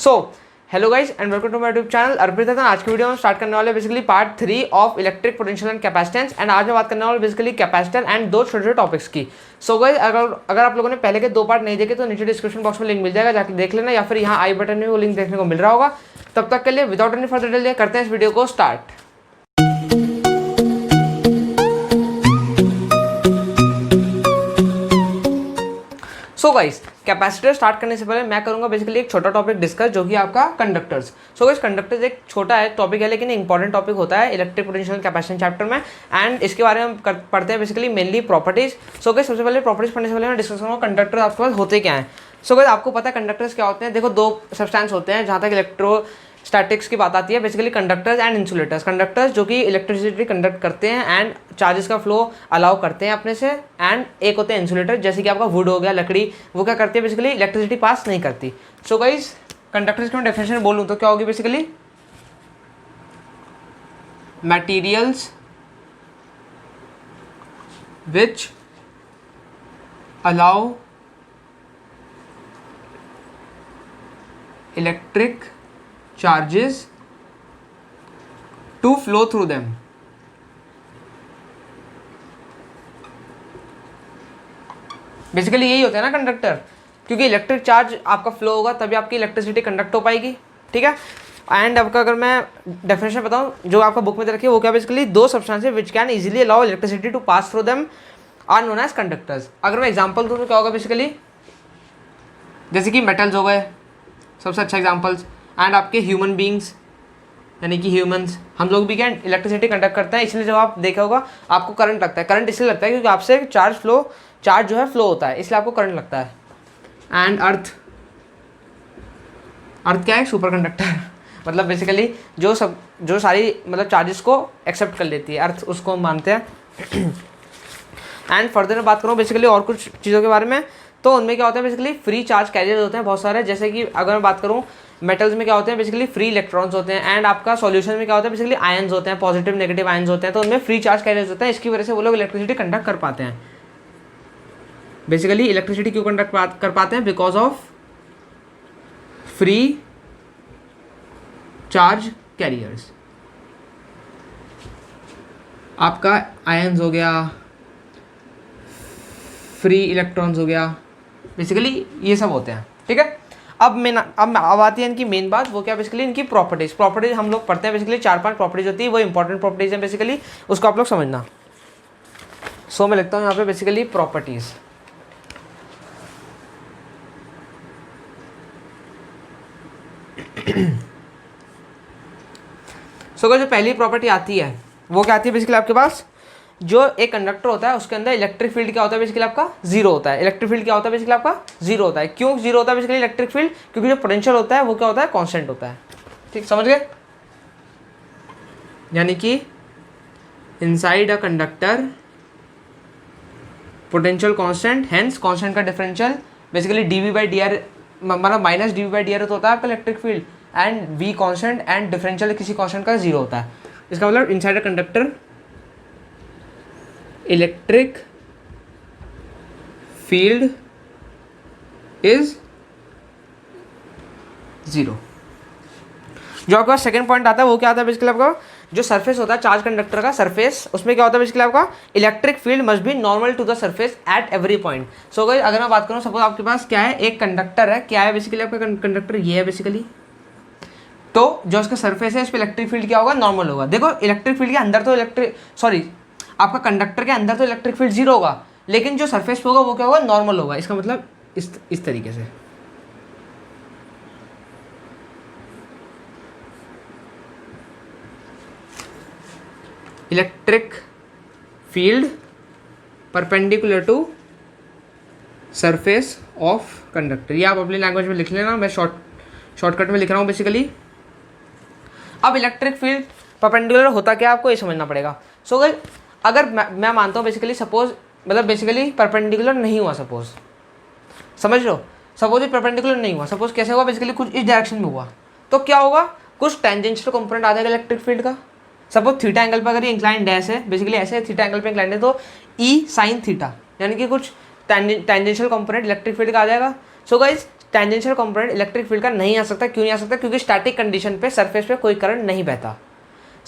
So hello guys and welcome to my YouTube channel Arpit है। आज की वीडियो में स्टार्ट करने वाले basically part 3 of electric potential and capacitance. And आज मैं बात करने वाला बेसिकली कैपेसिटर एंड दो छोटे छोटे टॉपिक्स की। सो गाइस अगर आप लोगों ने पहले के दो पार्ट नहीं देखे तो नीचे डिस्क्रिप्शन बॉक्स में लिंक मिल जाएगा, जाकर देख लेना, या फिर यहाँ आई बटन में वो लिंक देखने को मिल रहा होगा। तब तक के लिए विदाउट एनी फर्दर डिले करते हैं इस वीडियो को start. So guys capacitor start करने से पहले मैं करूंगा बेसिकली एक छोटा टॉपिक डिस्कस, जो कि आपका कंडक्टर्स। सो गाइस कंडक्टर्स एक छोटा है टॉपिक है, लेकिन इंपॉर्टेंट टॉपिक होता है इलेक्ट्रिक पोटेंशियल कैपेसिटेंस चैप्टर में। एंड इसके बारे में हम पढ़ते हैं basically mainly properties. So guys सबसे पहले प्रॉपर्टीज पढ़ने से पहले मैं डिस्कस करूंगा कंडक्टर आपके पास होते क्या हैं। सो गाइस आपको पता है कंडक्टर्स क्या होते हैं। देखो दो सब्सटेंस होते हैं जहाँ तक इलेक्ट्रोस्टैटिक्स की बात आती है, basically conductors and insulators. Conductors जो कि इलेक्ट्रिसिटी कंडक्ट करते हैं एंड चार्जेस का फ्लो अलाउ करते हैं अपने से। एंड एक होते हैं इंसुलेटर, जैसे कि आपका वुड हो गया, लकड़ी, वो क्या करती है बेसिकली इलेक्ट्रिसिटी पास नहीं करती। सो गाइस कंडक्टर्स की मैं डेफिनेशन बोलूँ तो क्या होगी basically, materials which allow electric charges to flow through them। Basically यही होता है ना कंडक्टर, क्योंकि इलेक्ट्रिक चार्ज आपका फ्लो होगा तभी आपकी इलेक्ट्रिसिटी कंडक्ट हो पाएगी। ठीक है। एंड आपका अगर मैं डेफिनेशन बताऊं जो आपका बुक में दे रखी है, वो क्या बेसिकली दो substances which can easily allow electricity to pass through them are known as conductors. अगर मैं एग्जांपल दूं तो क्या होगा बेसिकली, जैसे कि मेटल्स हो गए सबसे अच्छा एग्जांपल्स। एंड आपके ह्यूमन बींग्स यानी कि ह्यूमंस, हम लोग भी क्या इलेक्ट्रिसिटी कंडक्ट करते हैं। इसलिए जब आप देखा होगा आपको करंट लगता है। करंट इसलिए लगता है क्योंकि आपसे चार्ज जो है फ्लो होता है, इसलिए आपको करंट लगता है। एंड अर्थ क्या है, सुपर कंडक्टर मतलब बेसिकली जो सारी मतलब चार्जेस को एक्सेप्ट कर लेती है, अर्थ उसको हम मानते हैं। एंड फर्दर में बात करूँ बेसिकली और कुछ चीज़ों के बारे में, तो उनमें क्या होता है बेसिकली फ्री चार्ज कैरियर्स होते हैं बहुत सारे। जैसे कि अगर मैं बात करूँ मेटल्स में क्या होते हैं बेसिकली फ्री इलेक्ट्रॉन्स होते हैं। एंड आपका सॉल्यूशन में क्या होता है बेसिकली आयंस होते हैं, पॉजिटिव नेगेटिव आयंस होते हैं। तो उनमें फ्री चार्ज कैरियर्स होते हैं, इसकी वजह से वो लोग इलेक्ट्रिसिटी कंडक्ट कर पाते हैं। बेसिकली इलेक्ट्रिसिटी क्यों कंडक्ट कर पाते हैं, because of free charge carriers. आपका आयंस हो गया, फ्री इलेक्ट्रॉन्स हो गया, बेसिकली ये सब होते हैं। ठीक है। अब आती है इनकी मेन बात, वो क्या बेसिकली इनकी प्रॉपर्टीज हम लोग पढ़ते हैं। बेसिकली 4-5 प्रॉपर्टीज होती है, वो इंपॉर्टेंट प्रॉपर्टीज हैं बेसिकली, उसको आप लोग समझना। सो मैं लिखता हूँ यहाँ पे बेसिकली प्रॉपर्टीज। सो जो पहली प्रॉपर्टी आती है वो क्या आती है बेसिकली, आपके पास जो एक कंडक्टर होता है उसके अंदर इलेक्ट्रिक फील्ड क्या होता है बेसिकली आपका जीरो होता है। इलेक्ट्रिक फील्ड क्या होता है बेसिकली आपका जीरो होता है। क्यों जीरो होता है बेसिकली इलेक्ट्रिक फील्ड, क्योंकि जो पोटेंशियल होता है वो क्या होता है कांस्टेंट होता है। ठीक, समझ गए। यानी कि inside a conductor potential constant, hence constant का डिफरेंशियल बेसिकली dv/dr मतलब माइनस dv/dr होता है आपका electric field, and v constant and differential किसी कांस्टेंट का जीरो होता है। इसका मतलब inside a conductor electric field is zero. जो आपका सेकंड पॉइंट आता है वो क्या आता है बेसिकली, आपका जो सरफेस होता है चार्ज कंडक्टर का सरफेस, उसमें क्या होता है बेसिकली आपका electric field must be normal to the surface at every point. So guys अगर मैं बात करूँ, सपोज आपके पास क्या है, एक कंडक्टर है। क्या है बेसिकली आपका कंडक्टर, ये है बेसिकली। तो जो उसका सरफेस है उस पर इलेक्ट्रिक फील्ड क्या होगा, नॉर्मल होगा। देखो इलेक्ट्रिक फील्ड के अंदर तो आपका कंडक्टर के अंदर तो इलेक्ट्रिक फील्ड जीरो होगा, लेकिन जो सरफेस पे होगा वो क्या होगा, नॉर्मल होगा। इसका मतलब इस तरीके से। Electric field perpendicular to surface of conductor, ये आप अपनी लैंग्वेज में लिख लेना, मैं शॉर्टकट में लिख रहा हूँ बेसिकली। अब इलेक्ट्रिक फील्ड परपेंडिकुलर होता क्या आपको ये समझना पड़ेगा। सो गाइस अगर मैं मानता हूँ बेसिकली सपोज मतलब बेसिकली परपेंडिकुलर नहीं हुआ, सपोज समझ लो, सपोज ये परपेंडिकुलर नहीं हुआ, सपोज कैसे हुआ बेसिकली कुछ इस डायरेक्शन में हुआ, तो क्या होगा, कुछ टेंजेंशियल कंपोनेंट आ जाएगा इलेक्ट्रिक फील्ड का। सपोज थीटा एंगल पर अगर ये इंक्लाइंड डैश है, बेसिकली ऐसे थीटा एंगल पे इंक्लाइंड है, तो ई साइन थीटा यानी कि कुछ टेंजेंशियल कंपोनेंट इलेक्ट्रिक फील्ड का आ जाएगा। So guys tangential component electric field का नहीं आ सकता। क्यों नहीं आ सकता? क्योंकि स्टैटिक कंडीशन पे सरफेस पे कोई करंट नहीं बहता,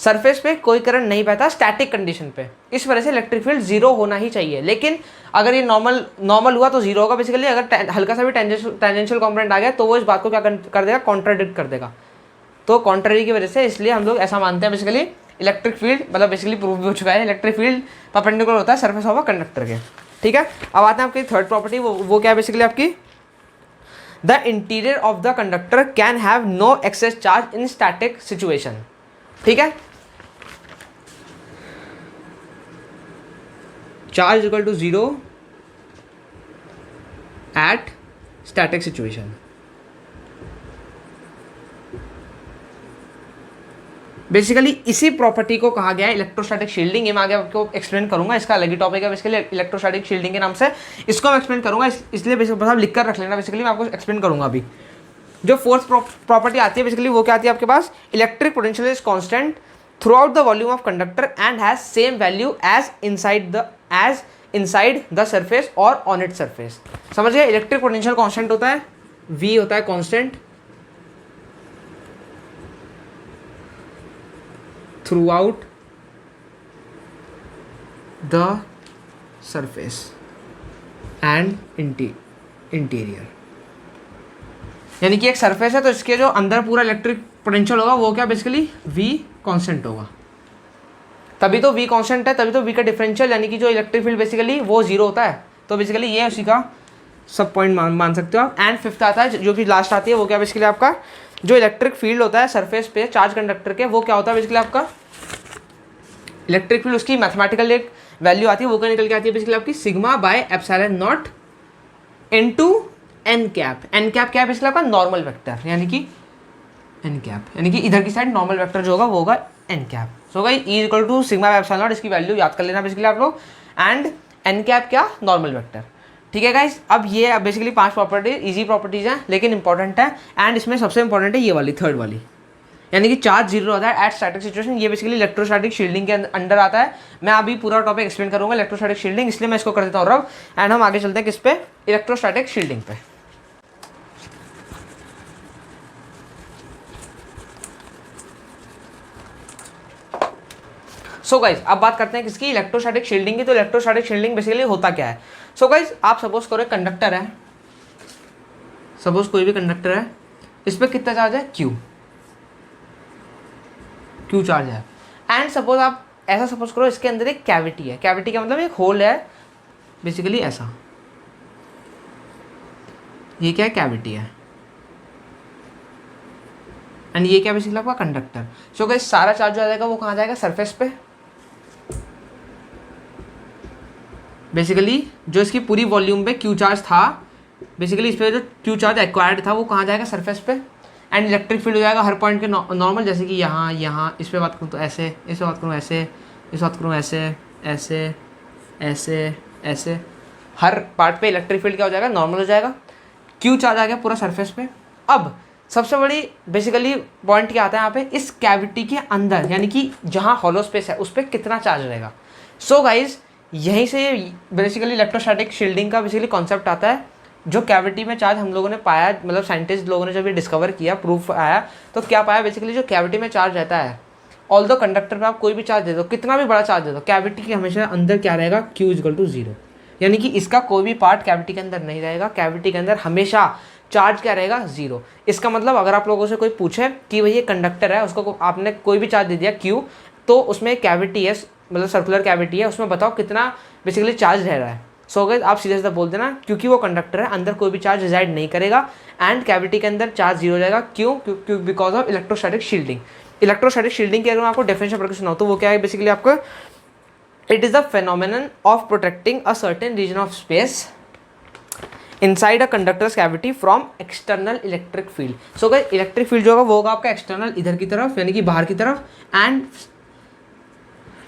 सरफेस पे कोई करंट नहीं बहता स्टैटिक कंडीशन पे। इस वजह से इलेक्ट्रिक फील्ड जीरो होना ही चाहिए। लेकिन अगर ये नॉर्मल हुआ तो जीरो होगा बेसिकली। अगर हल्का सा भी टेंजेंशियल कंपोनेंट आ गया तो वो इस बात को क्या कर देगा? कॉन्ट्राडिक्ट कर देगा। तो कॉन्ट्ररी की वजह से इसलिए हम लोग ऐसा मानते हैं बेसिकली इलेक्ट्रिक फील्ड, मतलब बेसिकली प्रूव भी हो चुका है, इलेक्ट्रिक फील्ड परपेंडिकुलर होता है सरफेस ऑफ अ कंडक्टर के। ठीक है, अब आते हैं आपकी थर्ड प्रॉपर्टी, वो क्या है बेसिकली आपकी? The interior of the conductor can have no excess charge in static situation. ठीक है, charge equal to zero at static situation. Basically इसी प्रॉपर्टी को कहा गया है इलेक्ट्रोस्टैटिक शील्डिंग। ये मैं आगे आपको एक्सप्लेन करूंगा, इसका अलग ही टॉपिक है बेसिकली इलेक्ट्रोस्टैटिक शील्डिंग के नाम से। इसको मैं एक्सप्लेन करूंगा, इसलिए बस आप लिख कर रख लेना। बेसिकली मैं आपको एक्सप्लेन करूंगा अभी। जो फोर्थ प्रॉपर्टी आती है बेसिकली वो क्या आती है आपके पास? Electric potential is constant throughout the volume of conductor and has same value as inside the surface और ऑन इट सरफेस। समझ गए? इलेक्ट्रिक पोटेंशियल कांस्टेंट होता है, V होता है constant throughout the surface and interior। यानी कि एक सरफेस है तो इसके जो अंदर पूरा इलेक्ट्रिक पोटेंशियल होगा वो क्या बेसिकली? V कांस्टेंट होगा। तभी तो V कांस्टेंट है, तभी तो V का डिफरेंशियल यानी कि जो इलेक्ट्रिक फील्ड बेसिकली वो जीरो होता है। तो बेसिकली ये उसी का सब पॉइंट मान सकते हो आप। एंड फिफ्थ आता है जो कि लास्ट आती है, वो क्या बेसिकली आपका? जो इलेक्ट्रिक फील्ड होता है सरफेस पे चार्ज कंडक्टर के, वो क्या होता है बेसिकली आपका? इलेक्ट्रिक फील्ड उसकी मैथमेटिकल एक वैल्यू आती है, वो क्या निकल के आती है बेसिकली आपकी? Sigma by epsilon not into n cap. N cap क्या है बेसिकली आपका? नॉर्मल वेक्टर, यानी कि एन कैप, यानी कि इधर की साइड नॉर्मल वेक्टर जो होगा वो होगा n cap. So guys E equal to sigma by epsilon not, इसकी वैल्यू याद कर लेना बेसिकली आप लोग। एंड एन कैप क्या? Normal vector. ठीक है गाइस, अब ये बेसिकली 5 प्रॉपर्टी इजी प्रॉपर्टीज हैं लेकिन इंपॉर्टेंट है। एंड इसमें सबसे इंपॉर्टेंट है ये वाली थर्ड वाली, यानी कि चार्ज जीरो होता है एट स्टैटिक सिचुएशन। ये बेसिकली इलेक्ट्रोस्टैटिक शील्डिंग के अंडर आता है। मैं अभी पूरा टॉपिक एक्सप्लेन करूंगा इलेक्ट्रोस्टैटिक शील्डिंग, इसलिए मैं इसको कर देता हूँ रब। एंड हम आगे चलते हैं किस पे? इलेक्ट्रोस्टैटिक शील्डिंग पे। सो गाइज अब बात करते हैं किसकी? इलेक्ट्रोस्टैटिक शील्डिंग की। तो इलेक्ट्रोस्टैटिक शील्डिंग बेसिकली होता क्या है? सो गाइज आप सपोज करो कंडक्टर है, सपोज कोई भी कंडक्टर है, इस पर कितना चार्ज है? क्यू चार्ज है। एंड सपोज आप ऐसा सपोज करो इसके अंदर एक कैविटी है। कैविटी का मतलब एक होल है बेसिकली ऐसा, ये क्या है? कैविटी है। एंड ये क्या बेसिकली आपका? कंडक्टर। सो गाइस सारा चार्ज जो आ जाएगा वो कहाँ जाएगा? सरफेस पे। बेसिकली जो इसकी पूरी वॉल्यूम पे क्यू चार्ज था, बेसिकली इस पर जो क्यू चार्ज एक्वायर्ड था वो कहाँ जाएगा? सरफेस पे। एंड इलेक्ट्रिक फील्ड हो जाएगा हर पॉइंट के नॉर्मल, जैसे कि यहाँ इस पर बात करूँ तो ऐसे, इस पर बात करूँ ऐसे, इस बात करूँ ऐसे ऐसे ऐसे ऐसे, हर पार्ट पे इलेक्ट्रिक फील्ड क्या हो जाएगा? नॉर्मल हो जाएगा। क्यू चार्ज आ गया पूरा सरफेस पे। अब सबसे बड़ी बेसिकली पॉइंट क्या आता है यहाँ पे? इस कैविटी के अंदर यानी कि जहाँ हॉलो स्पेस है उस पर कितना चार्ज रहेगा। सो गाइज यहीं से बेसिकली इलेक्ट्रोस्टैटिक शील्डिंग का बेसिकली कॉन्सेप्ट आता है। जो कैविटी में चार्ज हम लोगों ने पाया, मतलब साइंटिस्ट लोगों ने जब ये डिस्कवर किया, प्रूफ आया, तो क्या पाया बेसिकली? जो कैविटी में चार्ज रहता है, ऑल दो कंडक्टर पे आप कोई भी चार्ज दे दो, कितना भी बड़ा चार्ज दे दो, कैविटी के हमेशा अंदर क्या रहेगा? Q equal to zero. यानी कि इसका कोई भी पार्ट कैविटी के अंदर नहीं रहेगा, कैविटी के अंदर हमेशा चार्ज क्या रहेगा? जीरो। इसका मतलब अगर आप लोगों से कोई पूछे कि भाई ये कंडक्टर है, उसको आपने कोई भी चार्ज दे दिया क्यू, तो उसमें कैविटी है, मतलब सर्कुलर कैविटी है, उसमें बताओ कितना बेसिकली चार्ज रह रहा है। सो गाइस आप सीधे सीधा बोल देना क्योंकि वो कंडक्टर है, अंदर कोई भी चार्ज रिजाइड नहीं करेगा एंड कैविटी के अंदर चार्ज जीरो जाएगा। क्यों? Because of electrostatic shielding. Electrostatic shielding की अगर मैं आपको डेफिनेशन पढ़ के सुनाऊं तो वो क्या है बेसिकली आपका? It is the phenomenon of protecting a certain region of space inside a conductor's cavity from external electric field. So guys electric field जो होगा वो होगा आपका एक्सटर्नल, इधर की तरफ यानी कि बाहर की तरफ। एंड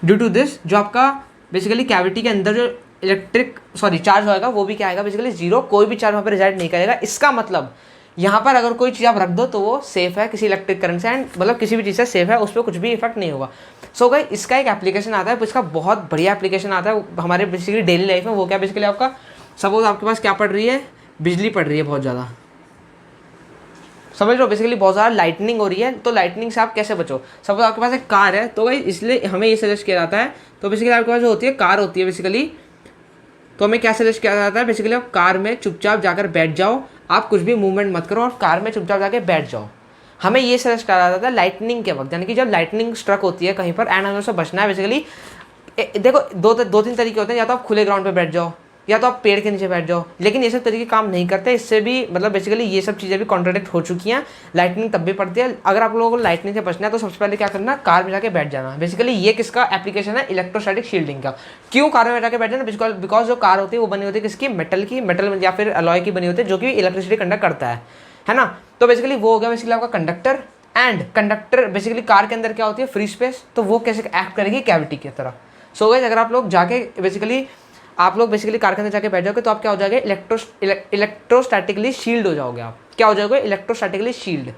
ड्यू टू दिस जो आपका बेसिकली कैविटी के अंदर जो चार्ज होगा वो भी क्या आएगा बेसिकली? जीरो। कोई भी चार्ज वहाँ पर रिजाइड नहीं करेगा। इसका मतलब यहाँ पर अगर कोई चीज़ आप रख दो तो वो सेफ है किसी इलेक्ट्रिक करंट से, एंड मतलब किसी भी चीज़ से सेफ है, उस पर कुछ भी इफेक्ट नहीं होगा। सो गाइस इसका एक एप्लीकेशन आता है, इसका बहुत बढ़िया एप्लीकेशन आता है हमारे बेसिकली डेली लाइफ में। वो क्या बेसिकली आपका? सपोज आपके पास क्या पड़ रही है? बिजली पड़ रही है बहुत ज़्यादा, समझ रहे हो, बेसिकली बहुत ज़्यादा लाइटनिंग हो रही है, तो लाइटनिंग से आप कैसे बचो। सपोज आपके पास एक कार है, तो भाई इसलिए हमें ये सजेस्ट किया जाता है, तो बेसिकली आपके पास जो होती है कार होती है बेसिकली, तो हमें क्या सजेस्ट किया जाता है बेसिकली, आप कार में चुपचाप जाकर बैठ जाओ, आप कुछ भी मूवमेंट मत करो और कार में चुपचाप जाकर बैठ जाओ। हमें ये सजेस्ट करा जाता है लाइटनिंग के वक्त, यानी कि जब लाइटनिंग स्ट्रक होती है कहीं पर एंड हमें उससे बचना है बेसिकली। देखो दो तीन तरीके होते हैं, या तो आप खुले ग्राउंड पे बैठ जाओ, या तो आप पेड़ के नीचे बैठ जाओ, लेकिन ये सब तरीके काम नहीं करते। इससे भी मतलब बेसिकली ये सब चीज़ें भी कॉन्ट्राडिक्ट हो चुकी हैं। लाइटनिंग तब भी पड़ती है। अगर आप लोगों को लाइटनिंग से बचना है तो सबसे पहले क्या करना, कार में जाके बैठ जाना। बेसिकली ये किसका एप्लीकेशन है, इलेक्ट्रोस्टैटिक शील्डिंग का। क्यों कार में जाके बैठ जाना, बिकॉज जो कार होती है वो बनी होती है किसकी, मेटल या फिर अलॉय की बनी होती है, जो कि इलेक्ट्रिसिटी कंडक्ट करता है ना। तो बेसिकली वो हो गया बेसिकली आपका conductor. And conductor basically car के अंदर क्या होती है, फ्री स्पेस, तो वो कैसे एक्ट करेगी, कैविटी की तरह। सो गाइस अगर आप लोग बेसिकली कार के अंदर जाके बैठ जाओगे तो आप क्या हो जाओगे, इलेक्ट्रोस्टैटिकली शील्ड हो जाओगे। आप क्या हो जाओगे, इलेक्ट्रोस्टैटिकली शील्ड।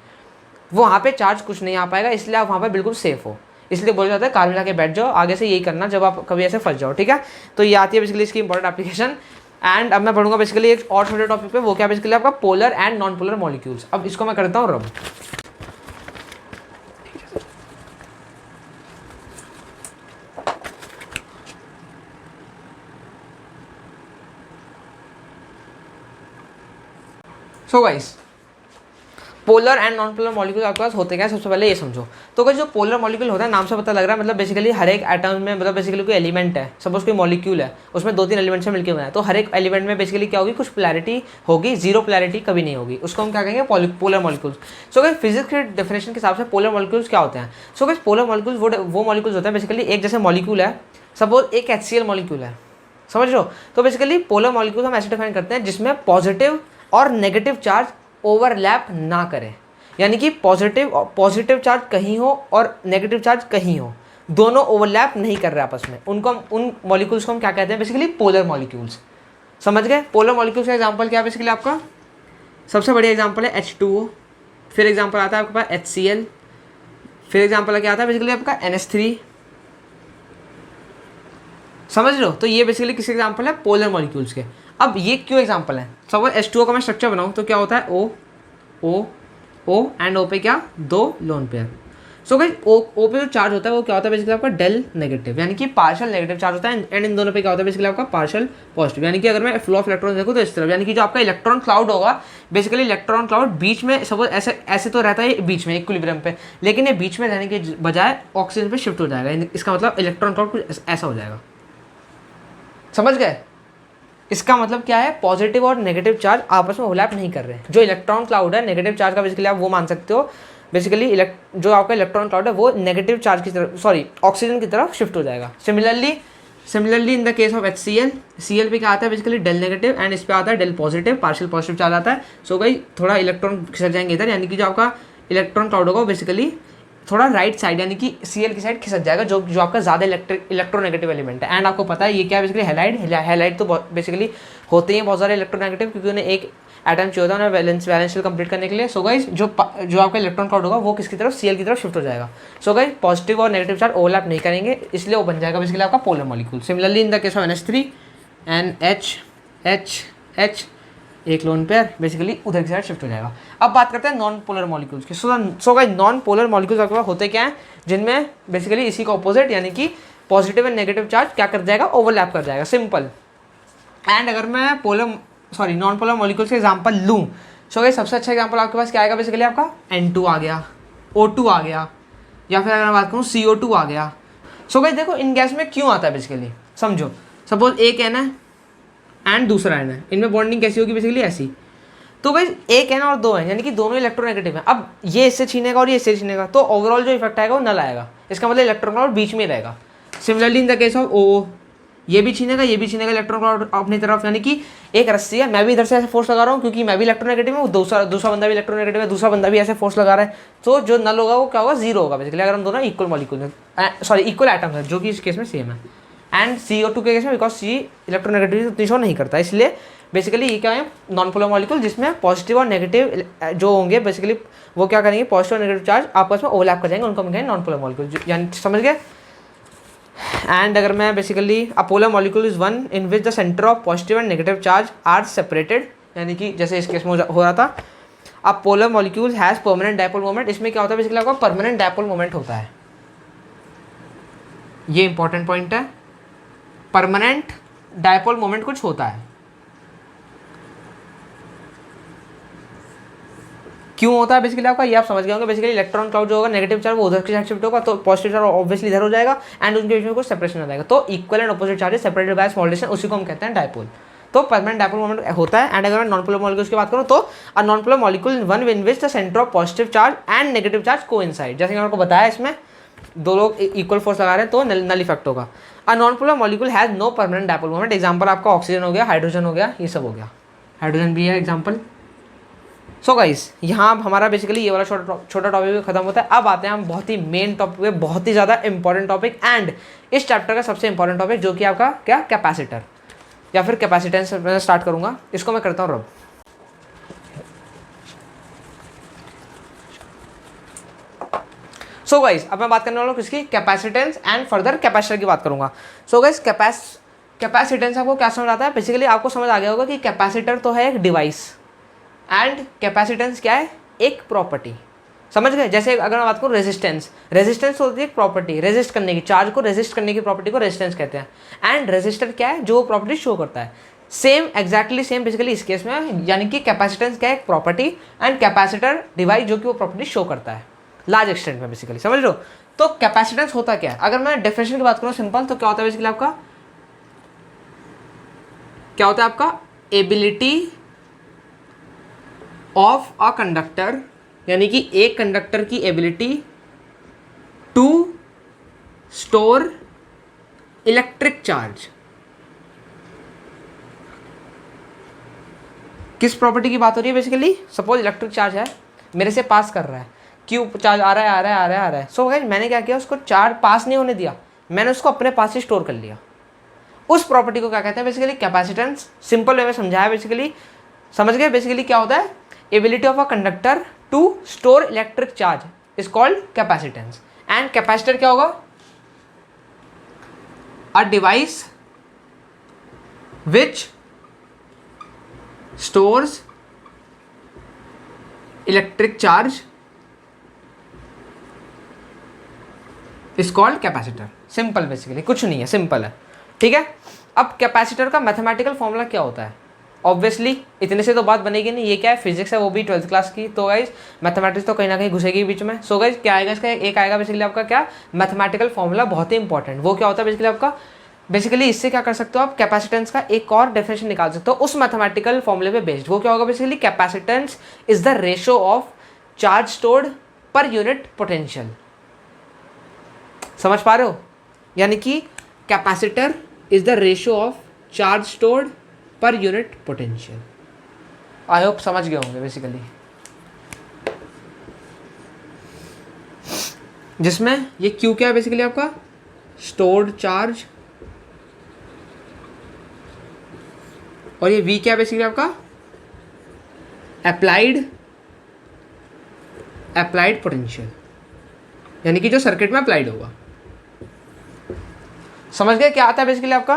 वो वहाँ पे चार्ज कुछ नहीं आ पाएगा, इसलिए आप वहाँ पे बिल्कुल सेफ हो। इसलिए बोला जाता है कार में जाके बैठ जाओ। आगे से यही करना जब आप कभी ऐसे फंस जाओ, ठीक है। तो ये आती है बेसिकली इसकी इंपॉर्टेंट एप्लीकेशन। एंड अब मैं पढ़ूंगा बेसिकली एक और छोटे टॉपिक पे, वो क्या बेसिकली आपका polar and non polar molecules. अब इसको मैं करता हूँ रब। So guys polar and non polar molecule आपके पास होते क्या है, सबसे पहले ये समझो। तो गाइस जो पोलर मॉलिक्यूल होता है, नाम से पता लग रहा है, मतलब बेसिकली हर एक एटम में, मतलब बेसिकली कोई एलिमेंट है, सपोज कोई मॉलिक्यूल है, उसमें 2-3 एलिमेंट से मिलकर बना है, तो हर एक एलिमेंट में बेसिकली क्या होगी, कुछ पोलैरिटी होगी, जीरो पोलैरिटी कभी नहीं होगी। उसको हम क्या कहेंगे, polar molecules. So guys physics के डेफिनेशन के हिसाब से पोलर मॉलिक्यूल्स क्या होते हैं। सो गाइस पोलर मॉलिक्यूल्स वो मॉलिक्यूल्स होते हैं बेसिकली, एक जैसे मॉलिक्यूल है, सपोज एक HCl मॉलिक्यूल है, समझ रहे हो। तो बेसिकली पोलर मॉलिक्यूल हम ऐसे डिफाइन करते हैं जिसमें पॉजिटिव और नेगेटिव चार्ज ओवरलैप ना करें, यानी कि पॉजिटिव चार्ज कहीं हो और नेगेटिव चार्ज कहीं हो, दोनों ओवरलैप नहीं कर रहे आपस में। उन मॉलिक्यूल्स को हम क्या कहते हैं, बेसिकली पोलर मॉलिक्यूल्स। समझ गए। पोलर मॉलिक्यूल्स का एग्जांपल क्या है बेसिकली आपका, सबसे बढ़िया एग्जांपल है H2O, फिर एग्जांपल आता है आपके पास HCl, फिर एग्जांपल क्या आता है बेसिकली आपका NH3। समझ लो। तो ये बेसिकली किस एग्जांपल है, पोलर मॉलिक्यूल्स के। अब ये क्यों एग्जांपल है, सपोज H2O का मैं स्ट्रक्चर बनाऊँ तो क्या होता है, O एंड O पे क्या, 2 lone pair. So guys O पे जो चार्ज होता है वो क्या होता है बेसिकली आपका डेल नेगेटिव, यानी कि पार्शियल नेगेटिव चार्ज होता है। एंड इन दोनों पे क्या होता है बेसिकली आपका पार्शियल पॉजिटिव, यानी कि अगर मैं फ्लो ऑफ इलेक्ट्रॉन देखूँ तो इस तरफ, यानी कि जो आपका इलेक्ट्रॉन क्लाउड होगा, बेसिकली इलेक्ट्रॉन क्लाउड बीच में, सपोज ऐसे तो रहता है बीच में इक्विलिब्रियम पे, लेकिन ये बीच में रहने के बजाय ऑक्सीजन पे शिफ्ट हो जाएगा। इसका मतलब इलेक्ट्रॉन क्लाउड कुछ ऐसा हो जाएगा। समझ गए। इसका मतलब क्या है, पॉजिटिव और नेगेटिव चार्ज आपस में ओवरलैप नहीं कर रहे हैं। जो इलेक्ट्रॉन क्लाउड है नेगेटिव चार्ज का, बेसिकली आप वो मान सकते हो, बेसिकली जो आपका इलेक्ट्रॉन क्लाउड है वो नेगेटिव चार्ज की तरफ, ऑक्सीजन की तरफ शिफ्ट हो जाएगा। Similarly in the case of HCl पे क्या आता है बेसिकली डेल नेगेटिव, एंड इस पे आता है del positive, partial positive charge आता है। सो गाइस थोड़ा इलेक्ट्रॉन खिसक जाएंगे इधर, यानी कि जो आपका इलेक्ट्रॉन क्लाउड होगा बेसिकली थोड़ा राइट साइड, यानी कि Cl की साइड खिसक जाएगा, जो आपका ज़्यादा इलेक्ट्रोनेगेटिव एलिमेंट है। एंड आपको पता है ये क्या है बेसिकली, हैलाइड तो बेसिकली होते हैं बहुत सारे इलेक्ट्रोनेगेटिव, क्योंकि उन्हें एक एटम चाहिए होता है उन्हें वैलेंस शेल कंप्लीट करने के लिए। सो गाइस जो आपका इलेक्ट्रॉन क्लाउड होगा वो किसकी तरफ, Cl की तरफ शिफ्ट हो जाएगा। सो गाइस पॉजिटिव और नेगेटिव चार्ज ओवरलैप नहीं करेंगे, इसलिए वो बन जाएगा बेसिकली आपका polar molecule. Similarly in the case of NH3 NH एक लोन पेयर बेसिकली उधर की साइड शिफ्ट हो जाएगा। अब बात करते हैं नॉन पोलर मॉलिक्यूल्स की। So guys non polar molecules आपके पास होते क्या हैं, जिनमें बेसिकली इसी का ऑपोजिट, यानी कि पॉजिटिव एंड नेगेटिव चार्ज क्या कर जाएगा, ओवरलैप कर जाएगा, सिंपल। एंड अगर मैं नॉन पोलर मॉलिक्यूल्स के एग्जांपल लूँ, सो गाइस सबसे अच्छा एग्जांपल आपके पास क्या आएगा बेसिकली आपका N2 आ गया, O2 आ गया, या फिर अगर मैं बात करूँ CO2 आ गया। सो गाइस देखो इन गैस में क्यों आता है बेसिकली, समझो। सपोज एक N है एंड दूसरा N है, इनमें बॉन्डिंग कैसी होगी बेसिकली ऐसी। तो गाइस एक N और 2 N, यानी कि दोनों इलेक्ट्रोनेगेटिव हैं। अब ये इससे छीनेगा और ये इससे छीनेगा, तो ओवरऑल जो इफेक्ट आएगा वो नल आएगा। इसका मतलब इलेक्ट्रॉन क्लाउड बीच में रहेगा। Similarly in the case of O, ये भी छीनेगा इलेक्ट्रॉन क्लाउड अपनी तरफ, यानी कि एक रस्सी है, मैं भी इधर से ऐसे फोर्स लगा रहा हूँ क्योंकि मैं भी इलेक्ट्रोनेगेटिव हूँ, दूसरा बंदा भी इलेक्ट्रोनेगेटिव है, दूसरा बंदा भी ऐसे फोर्स लगा रहा है, तो जो नल होगा वो क्या होगा, 0 होगा बेसिकली, अगर हम दोनों इक्वल मॉलिक्यूल हैं, इक्वल एटम्स है, जो कि इस केस में सेम है। एंड CO2 के केस में बिकॉज C इलेक्ट्रोनेगेटिविटी उतनी शो नहीं करता, इसलिए बेसिकली ये क्या है, नॉन पोलर मॉलिक्यूल, जिसमें पॉजिटिव और नेगेटिव जो होंगे बेसिकली वो क्या करेंगे, पॉजिटिव और नेगेटिव चार्ज आपस में ओवरलैप कर जाएंगे, उनको हम कहेंगे नॉन पोलर मॉलिक्यूल, यानी समझ गए। एंड अगर मैं basically a polar molecule is one in which the centre of positive and negative charge are separated, यानी कि जैसे इस केस में हो रहा था, अब polar molecule has permanent dipole moment, इसमें क्या होता है बेसिकली आपका परमानेंट डायपोल मोमेंट होता है, ये इंपॉर्टेंट पॉइंट है, परमानेंट डायपोल मोमेंट कुछ होता है। क्यों होता है बेसिकली आपका, ये आप समझ गए होंगे। बेसिकली इलेक्ट्रॉन क्लाउड जो होगा नेगेटिव चार्ज वो उधर की साइड शिफ्ट होगा, तो पॉजिटिव चार्ज ऑब्वियसली इधर हो जाएगा एंड उनके बीच में कुछ सेपरेशन हो जाएगा, तो equal and opposite charges separated by small distance, उसी को हम कहते हैं डायपोल। तो परमानेंट डायपोल मोमेंट होता है। एंड अगर मैं नॉन पोलर मॉलिक्यूल्स की बात करूँ तो अ non polar molecule one in which the centre of positive charge and negative charge coincide, जैसे कि मैंने आपको बताया इसमें दो लोग इक्वल फोर्स लगा रहे हैं तो नल इफेक्ट होगा। A non polar molecule has no permanent dipole moment, example आपका ऑक्सीजन हो गया, हाइड्रोजन हो गया, ये सब हो गया, हाइड्रोजन भी है एग्जांपल। सो गाइस यहाँ हमारा बेसिकली ये वाला छोटा टॉपिक भी खत्म होता है। अब आते हैं हम बहुत ही मेन टॉपिक पे, बहुत ही ज़्यादा इंपॉर्टेंट टॉपिक एंड इस चैप्टर का सबसे इंपॉर्टेंट टॉपिक जो कि आपका क्या कैपेसिटर या फिर कैपेसिटेंस मैं स्टार्ट करूँगा, इसको मैं करता हूँ रब। सो गाइस अब मैं बात करने वाला हूँ किसकी, कैपेसिटेंस एंड फर्दर कैपेसिटर की बात करूँगा। सो गाइस कैपेसिटेंस आपको क्या समझ आता है, बेसिकली आपको समझ आ गया होगा कि कैपेसिटर तो है एक डिवाइस एंड कैपेसिटेंस क्या है, एक प्रॉपर्टी, समझ गए। जैसे अगर मैं बात करूँ रेजिस्टेंस होती है एक प्रॉपर्टी, रेजिस्ट करने की, चार्ज को रेजिस्ट करने की प्रॉपर्टी को रेजिस्टेंस कहते हैं। एंड रेजिस्टर क्या है, जो प्रॉपर्टी शो करता है, सेम एग्जैक्टली सेम बेसिकली इस केस में, यानी कि कैपेसिटेंस क्या है, एक प्रॉपर्टी एंड कैपेसिटर डिवाइस जो कि वो प्रॉपर्टी शो करता है लार्ज एक्सटेंट में बेसिकली, समझ लो। तो कैपेसिटेंस होता क्या है, अगर मैं डेफिनेशन की बात करूँ सिंपल, तो क्या होता है बेसिकली आपका, क्या होता है आपका एबिलिटी ऑफ अ कंडक्टर, यानी कि एक कंडक्टर की ability to store electric charge. किस प्रॉपर्टी की बात हो रही है बेसिकली, सपोज इलेक्ट्रिक चार्ज है, मेरे से पास कर रहा है, क्यू चार्ज आ रहा है। सो गाइस मैंने क्या किया, उसको चार्ज पास नहीं होने दिया, मैंने उसको अपने पास ही स्टोर कर लिया। उस प्रॉपर्टी को क्या कहते हैं बेसिकली, कैपेसिटेंस। सिंपल वे में समझाया बेसिकली, समझ गए बेसिकली क्या होता है, ability of a conductor to store electric charge is called capacitance. And capacitor क्या होगा, a device which stores electric charge is called capacitor. Simple basically कुछ नहीं है, सिंपल है, ठीक है। अब कैपेसिटर का मैथमेटिकल फॉर्मूला क्या होता है, ऑब्वियसली इतने से तो बात बनेगी नहीं, ये क्या है फिजिक्स है, वो भी 12th क्लास की, तो गाइज मैथमेटिक्स तो कहीं ना कहीं घुसेगी बीच में। सो गाइज क्या आएगा इसका, एक आएगा बेसिकली आपका क्या, मैथमेटिकल फॉर्मूला, बहुत ही इंपॉर्टेंट। वो क्या होता है बेसिकली आपका, बेसिकली इससे क्या कर सकते हो आप, कैपेसिटेंस का एक और डेफिनेशन निकाल सकते हो उस मैथमेटिकल फॉर्मूले पे बेस्ड। वो क्या होगा basically, capacitance is the ratio of charge stored per unit potential. समझ पा रहे हो, यानी कि capacitor is the ratio of charge stored per unit potential. I hope समझ गए होंगे बेसिकली, जिसमें ये क्यू क्या है बेसिकली आपका, स्टोर्ड चार्ज, और ये वी क्या है बेसिकली आपका, अप्लाइड पोटेंशियल, यानी कि जो सर्किट में अप्लाइड होगा। समझ गए क्या आता है बेसिकली आपका,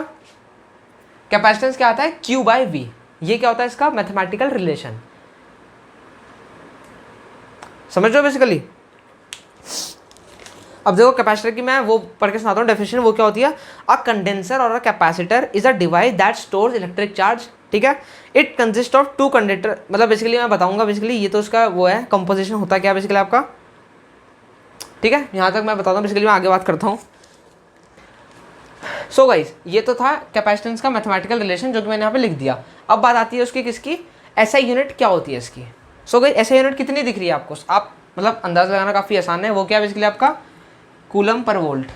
कैपेसिटेंस क्या आता है, Q बाय V। ये क्या होता है इसका मैथमेटिकल रिलेशन, समझ लो बेसिकली। अब देखो कैपेसिटर की मैं वो पढ़ के सुनाता हूँ डेफिनेशन, वो क्या होती है, अ कंडेंसर और a capacitor is a device that stores electric charge, ठीक है। It consist of two conductor, मतलब बेसिकली मैं बताऊंगा बेसिकली, ये तो उसका वो है कंपोजिशन होता है क्या बेसिकली आपका, ठीक है। यहाँ तक मैं बताता हूँ, बेसिकली मैं आगे बात करता हूँ। सो गाइस ये तो था कैपेसिटेंस का मैथमेटिकल रिलेशन जो कि मैंने यहाँ पे लिख दिया। अब बात आती है उसकी किसकी, एसआई यूनिट क्या होती है इसकी। सो गाइस एसआई यूनिट कितनी दिख रही है आपको, आप मतलब अंदाज़ लगाना काफ़ी आसान है। वो क्या है बेसिकली आपका कूलम पर वोल्ट,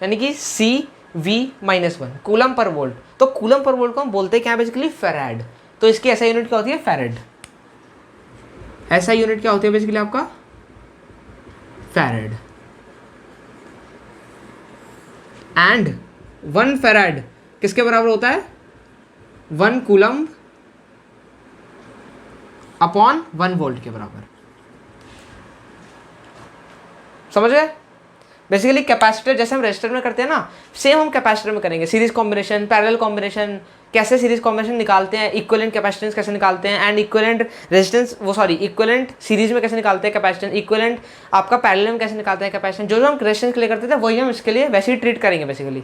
यानी कि CV-1 कूलम पर वोल्ट। तो कूलम पर वोल्ट को हम बोलते हैं क्या बेसिकली, फेराड। तो इसकी एसआई यूनिट क्या होती है, फेराड। एसआई यूनिट क्या होती है बेसिकली आपका, फेराड। एंड 1 फेराड किसके बराबर होता है, 1 कूलम अपॉन 1 वोल्ट के बराबर। समझ गए, बेसिकली कैपेसिटर जैसे हम रेजिस्टर में करते हैं ना, सेम हम कैपेसिटर में करेंगे। सीरीज कॉम्बिनेशन, पैरेलल कॉम्बिनेशन, कैसे सीरीज कॉम्बिनेशन निकालते हैं, इक्विवेलेंट कैपेसिटेंस कैसे निकालते हैं, and equivalent resistance equivalent series में कैसे निकालते हैं कैपेसिटेंस, इक्विवेलेंट आपका पैरेलल में कैसे निकालते हैं कैपेसिटेंस। जो हम रेजिस्टेंस के लिए करते थे वही हम इसके लिए वैसे ही ट्रीट करेंगे बेसिकली,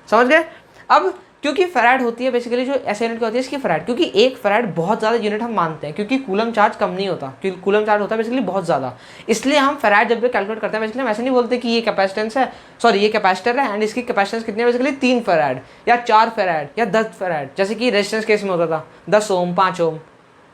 समझ गए। अब क्योंकि फैराड होती है बेसिकली जो ऐसे यूनिट होती है इसकी फैराड, क्योंकि एक फैराड बहुत ज़्यादा यूनिट हम मानते हैं, क्योंकि कूलम चार्ज कम नहीं होता, क्योंकि कूलम चार्ज होता है बेसिकली बहुत ज़्यादा, इसलिए हम फैराड जब भी कैलकुलेट करते हैं बेसिकली हम ऐसे नहीं बोलते कि ये कैपेसिटेंस है, सॉरी ये कैपेसिटर है एंड इसकी कैपेसिटेंस कितनी है बेसिकली 3 फैराड या 4 फैराड या 10 फैराड, जैसे कि रेजिस्टेंस केस में होता था 10 ओम 5 ओम।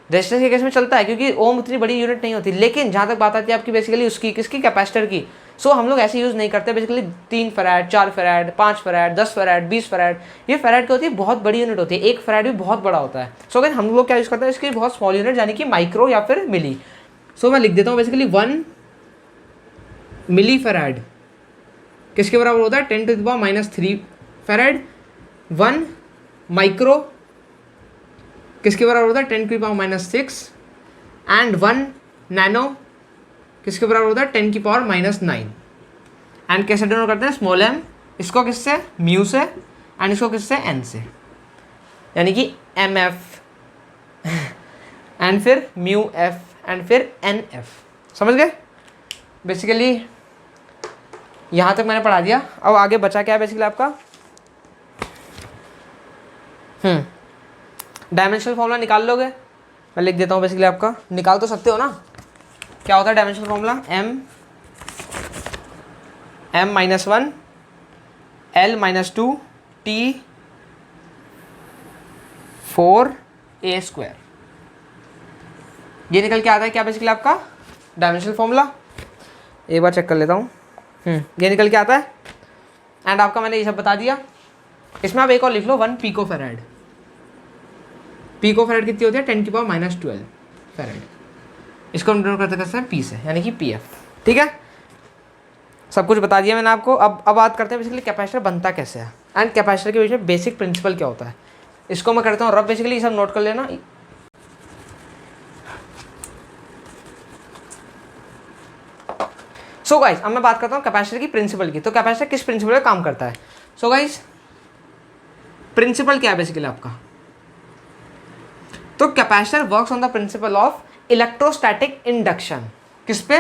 रेजिस्टेंस के केस में चलता है क्योंकि ओम उतनी बड़ी यूनिट नहीं होती, लेकिन जहाँ तक बात आती है आपकी बेसिकली उसकी किसकी कैपेसिटर की, सो हम लोग ऐसे यूज़ नहीं करते basically 3 farad 4 farad 5 farad 10 farad 20 farad. ये फैराड क्या होती है, बहुत बड़ी यूनिट होती है, एक फैराड भी बहुत बड़ा होता है। सो अगर हम लोग क्या यूज़ करते हैं इसकी बहुत स्मॉल यूनिट यानी कि माइक्रो या फिर मिली। सो मैं लिख देता हूँ बेसिकली 1 मिली फैराड किसके बराबर होता है 10⁻³ फैराड। 1 माइक्रो किसके बराबर होता है 10⁻⁶, एंड 1 नैनो किसके बराबर होता है 10⁻⁹। एंड कैसे डिनोट करते हैं स्मॉल m, इसको किससे म्यू से एंड इसको किससे n से, यानी कि mf एंड फिर म्यू f एंड फिर nf। समझ गए बेसिकली, यहाँ तक मैंने पढ़ा दिया। अब आगे बचा क्या है बेसिकली आपका डायमेंशनल फॉर्मूला निकाल लोगे, मैं लिख देता हूँ बेसिकली आपका, निकाल तो सकते हो ना। क्या होता है dimensional formula, m-1 l-2 t 4a²। ये निकल के आता है क्या बेसिकली आपका डायमेंशनल फॉर्मूला, एक बार चेक कर लेता हूँ। ये निकल के आता है एंड आपका मैंने ये सब बता दिया। इसमें आप एक और लिख लो 1 पिको फैराड। पिको फैराड कितनी होती है 10⁻12 फैराड। इसको हम डिनोट करते हैं पी से, यानी कि पी एफ। ठीक है, सब कुछ बता दिया मैंने आपको। अब बात करते हैं बेसिकली कैपेसिटर बनता कैसे है एंड कैपेसिटर के बीच में बेसिक प्रिंसिपल क्या होता है। इसको मैं करता हूँ रब, बेसिकली ये सब नोट कर लेना। सो गाइस अब मैं बात करता हूँ कैपेसिटर की प्रिंसिपल की। तो कैपेसिटर किस प्रिंसिपल पे काम करता है। सो गाइस प्रिंसिपल क्या है बेसिकली आपका, तो capacitor works on the principle of electrostatic induction. किस पे,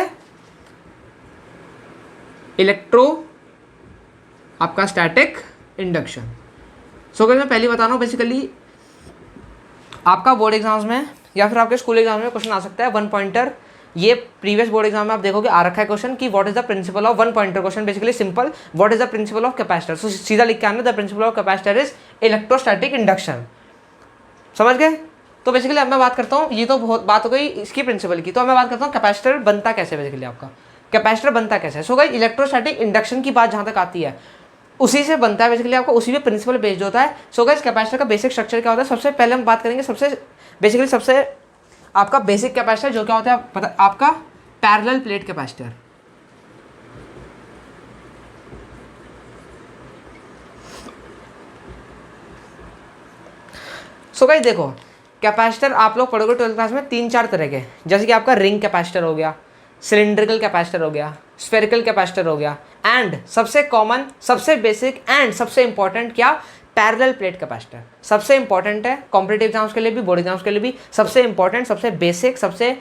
इलेक्ट्रो आपका स्टैटिक इंडक्शन। सो गाइस मैं पहले बता रहा हूँ बेसिकली आपका बोर्ड एग्जाम्स में या फिर आपके स्कूल एग्जाम में क्वेश्चन आ सकता है 1 पॉइंटर। ये प्रीवियस बोर्ड एग्जाम में आप देखोगे आ रखा है क्वेश्चन कि what is the principle of 1 pointer question, basically simple what is the principle of capacitor. So सीधा लिख के आना the principle of capacitor is electrostatic induction. समझ गए। तो बेसिकली अब मैं बात करता हूँ, ये तो बहुत बात हो गई इसकी प्रिंसिपल की, तो अब मैं बात करता हूँ कैपेसिटर बनता कैसे। बेसिकली आपका कैपेसिटर बनता कैसे है। सो गाइस इलेक्ट्रोस्टैटिक इंडक्शन की बात जहाँ तक आती है उसी से बनता है बेसिकली, आपका उसी पे प्रिंसिपल बेस्ड होता है। सो गाइस कैपेसिटर का बेसिक स्ट्रक्चर क्या होता है, सबसे पहले हम बात करेंगे सबसे आपका बेसिक कैपेसिटर जो क्या होता है पता आपका parallel plate capacitor. So guys देखो कैपेसिटर आप लोग पढ़ोगे 12th क्लास में 3-4 तरह के, जैसे कि आपका रिंग कैपेसिटर हो गया, सिलिंड्रिकल कैपेसिटर हो गया, स्फेरिकल कैपेसिटर हो गया, एंड सबसे कॉमन सबसे बेसिक एंड सबसे इंपॉर्टेंट क्या पैरेलल प्लेट कैपेसिटर। सबसे इंपॉर्टेंट है कॉम्पिटिटिव एग्जाम्स के लिए भी, बोर्ड एग्जाम्स के लिए भी सबसे इंपॉर्टेंट, सबसे बेसिक, सबसे